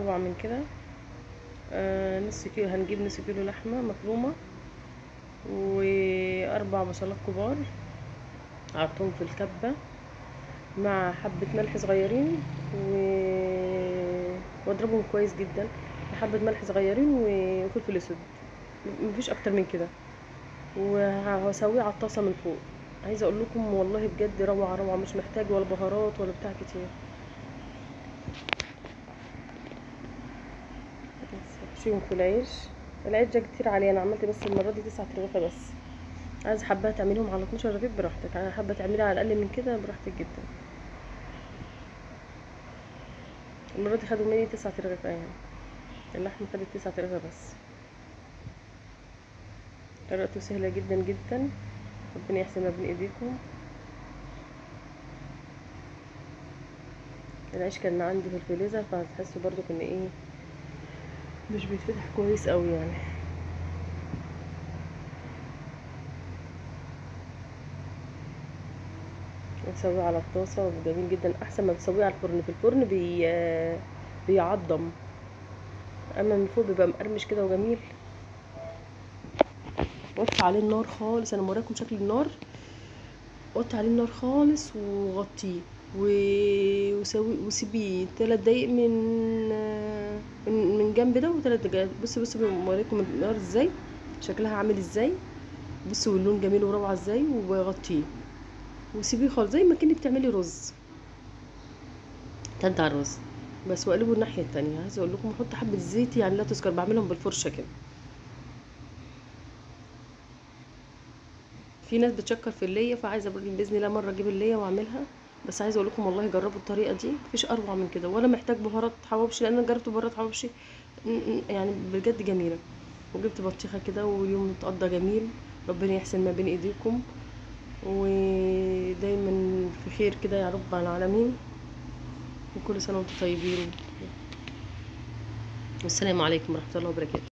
اروع من كده. نص كيلو، هنجيب نص كيلو لحمه مفرومه واربع بصلات كبار احطهم في الكبه مع حبه ملح صغيرين واضربهم كويس جدا، حبه ملح صغيرين وفلفل اسود، مفيش اكتر من كده. وهسويه على الطاسه من فوق. عايزه اقول لكم والله بجد روعه روعه، مش محتاج ولا بهارات ولا بتاع كتير. احشيهم في العيش. العيش ده كتير عليه، انا عملت بس المره دي 9 رغيفه بس. عايزه حبه تعمليهم على 12 رغيف براحتك، انا حابه تعمليها على اقل من كده براحتك جدا. المره دي خدوا مني 9 رغيف يعني، اللحمه خدت 9 رغيف بس. طريقته سهله جدا جدا، ربنا يحسن ما بين ايديكم. العيش كان عندي في الفريزر، فهتحسوا برضو ان ايه مش بيتفتح كويس قوي يعني. بتسويه على الطاسه جميل جدا، احسن ما بتسويه على الفرن. في الفرن بيعضم، اما من فوق بيبقى مقرمش كده وجميل. وطي عليه النار خالص، انا موراكم شكل النار. وطي عليه النار خالص وغطيه وسيبيه 3 دقايق من جنب ده، و3 دقايق. بصي بوريكم النار ازاي شكلها عامل ازاي. بصوا اللون جميل وروعه ازاي. وغطيه وسيبيه خالص زي ما كنك بتعملي رز، على الرز بس. واقلبه الناحيه التانية. عايزه اقول لكم احط حبه زيت يعني لا تذكر، بعملهم بالفرشه كده. في ناس بتشكر في الليه، فعايزه باذن الله مره اجيب الليه واعملها. بس عايزه اقول لكم والله جربوا الطريقه دي، مفيش اروع من كده، ولا محتاج بهارات حواوشي، لان انا جربت بهارات حواوشي يعني بجد جميله. وجبت بطيخه كده واليوم اتقضى جميل. ربنا يحسن ما بين ايديكم ودايما في خير كده يا رب العالمين. وكل سنه وانتم طيبين، والسلام عليكم ورحمه الله وبركاته.